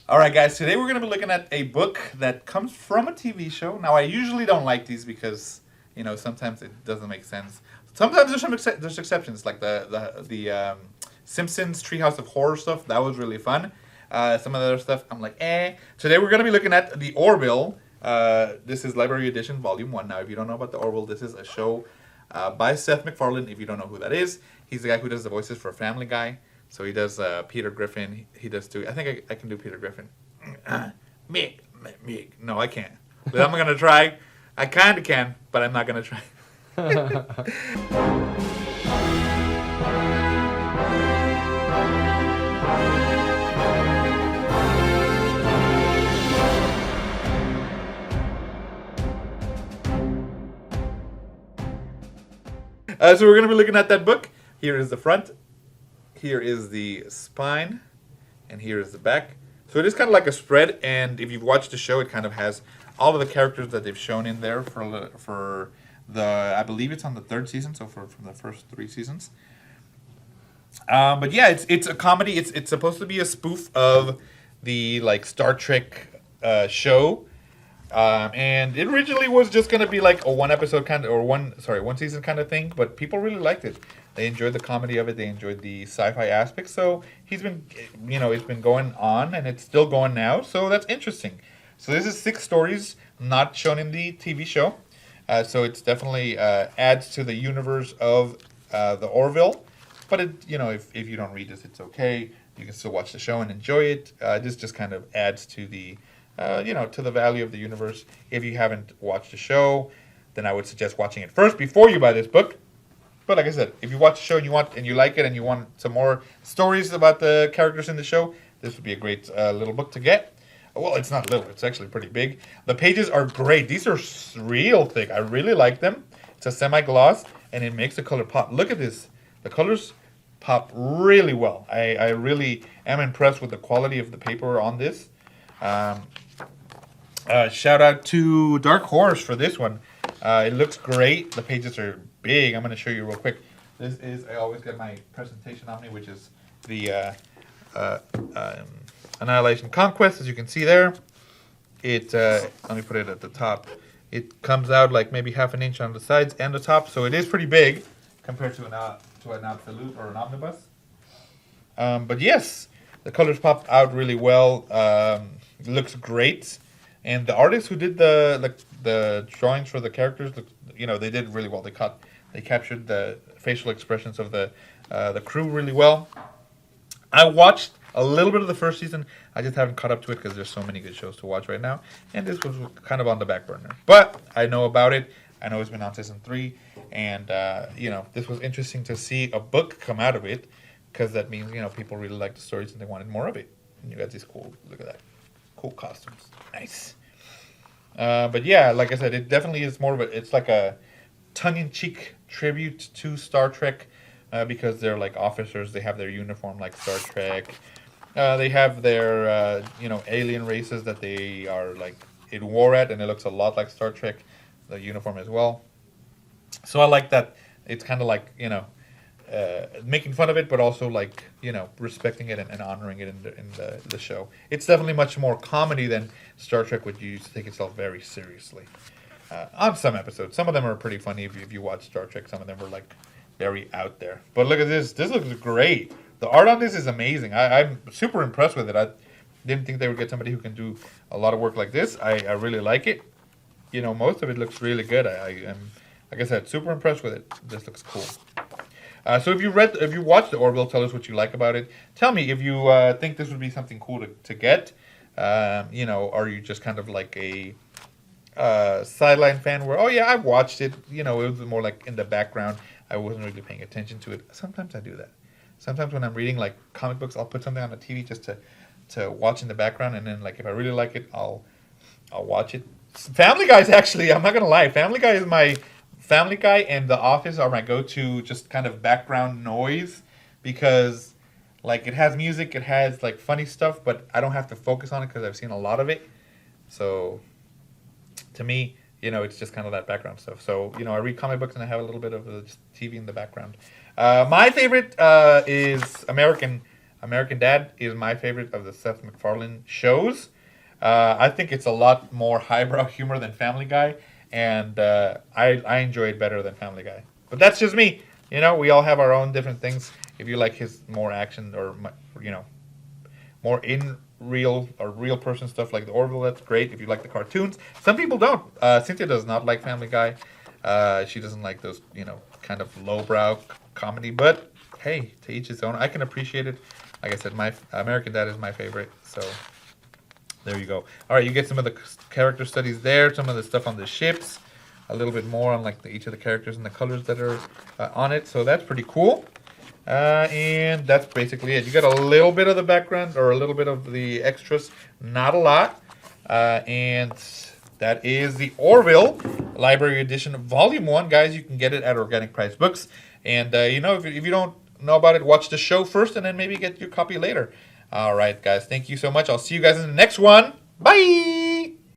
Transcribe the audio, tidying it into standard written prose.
All right, guys. Today we're going to be looking at a book that comes from a TV show. Now, I usually don't like these because sometimes it doesn't make sense. Sometimes there's exceptions, like the Simpsons Treehouse of Horror stuff. That was really fun. Some of the other stuff, I'm like, eh. Today we're going to be looking at the Orville. This is Library Edition, Volume 1. Now, if you don't know about the Orville, this is a show by Seth MacFarlane. If you don't know who that is, he's the guy who does the voices for Family Guy. So he does Peter Griffin. He does too. I think I can do Peter Griffin. Meg. No, I can't. But I'm going to try. I kind of can, but I'm not going to try. So we're going to be looking at that book. Here is the front. Here is the spine. And here is the back. So it is kind of like a spread. And if you've watched the show, it kind of has all of the characters that they've shown in there for the, I believe it's on the third season. So from the first 3 seasons. But yeah, it's a comedy. It's supposed to be a spoof of the Star Trek show. And it originally was just going to be like a one season kind of thing, but people really liked it. They enjoyed the comedy of it. They enjoyed the sci-fi aspect. So it's been going on, and it's still going now. So that's interesting. So this is 6 stories not shown in the TV show. So it's definitely adds to the universe of the Orville. But if you don't read this, it's okay. You can still watch the show and enjoy it. This just kind of adds to the to the value of the universe. If you haven't watched the show, then I would suggest watching it first before you buy this book. But like I said, if you watch the show and you like it and you want some more stories about the characters in the show, this would be a great little book to get. Well, it's not little. It's actually pretty big. The pages are great. These are real thick. I really like them. It's a semi-gloss, and it makes the color pop. Look at this. The colors pop really well. I really am impressed with the quality of the paper on this. Shout out to Dark Horse for this one. It looks great. The pages are big. I'm going to show you real quick. I always get my presentation on me, which is the Annihilation Conquest, as you can see there. Let me put it at the top. It comes out like maybe half an inch on the sides and the top, so it is pretty big compared to an absolute or an omnibus. But yes, the colors pop out really well. It looks great. And the artists who did the drawings for the characters, they did really well. They captured the facial expressions of the crew really well. I watched a little bit of the first season. I just haven't caught up to it because there's so many good shows to watch right now. And this was kind of on the back burner. But I know about it. I know it's been on season 3. And, this was interesting to see a book come out of it. Because that means, people really liked the stories and they wanted more of it. And you got these look at that. Cool costumes. Nice. But yeah, like I said, it definitely is it's like a tongue-in-cheek tribute to Star Trek because they're like officers. They have their uniform like Star Trek. They have their, alien races that they are like in war at, and it looks a lot like Star Trek, the uniform as well. So I like that. It's kind of like, making fun of it, but also like respecting it and honoring it in the show. It's definitely much more comedy than Star Trek, which used to take itself very seriously. On some episodes, some of them are pretty funny if you watch Star Trek. Some of them are like very out there. But look at this. This looks great. The art on this is amazing. I'm super impressed with it. I didn't think they would get somebody who can do a lot of work like this. I really like it. Most of it looks really good. I am, like I said, super impressed with it. This looks cool. So if you watched the Orville, tell us what you like about it. Tell me if you think this would be something cool to get. Are you just kind of like a sideline fan where, oh yeah, I've watched it. It was more like in the background. I wasn't really paying attention to it. Sometimes I do that. Sometimes when I'm reading like comic books, I'll put something on the TV just to watch in the background, and then like if I really like it, I'll watch it. Family Guy's actually, I'm not gonna lie, Family Guy and The Office are my go-to just kind of background noise because like it has music, it has like funny stuff, but I don't have to focus on it because I've seen a lot of it. So to me, it's just kind of that background stuff. So, I read comic books and I have a little bit of just TV in the background. My favorite is American American Dad is my favorite of the Seth MacFarlane shows. I think it's a lot more highbrow humor than Family Guy, and I enjoy it better than Family Guy. But that's just me. You know, we all have our own different things. If you like his more action or, you know, more in real or real person stuff like the Orville, that's great. If you like the cartoons, some people don't. Cynthia does not like Family Guy. She doesn't like those, you know, kind of lowbrow comedy. But hey, to each his own. I can appreciate it. Like I said, my American Dad is my favorite. So there you go. All right, you get some of the character studies there, some of the stuff on the ships, a little bit more on like each of the characters and the colors that are on it. So that's pretty cool. And that's basically it. You got a little bit of the background or a little bit of the extras, not a lot. And that is the Orville Library Edition Volume 1. Guys, you can get it at Organic Price Books. And, you know, if you don't know about it, watch the show first and then maybe get your copy later. All right, guys, thank you so much. I'll see you guys in the next one. Bye!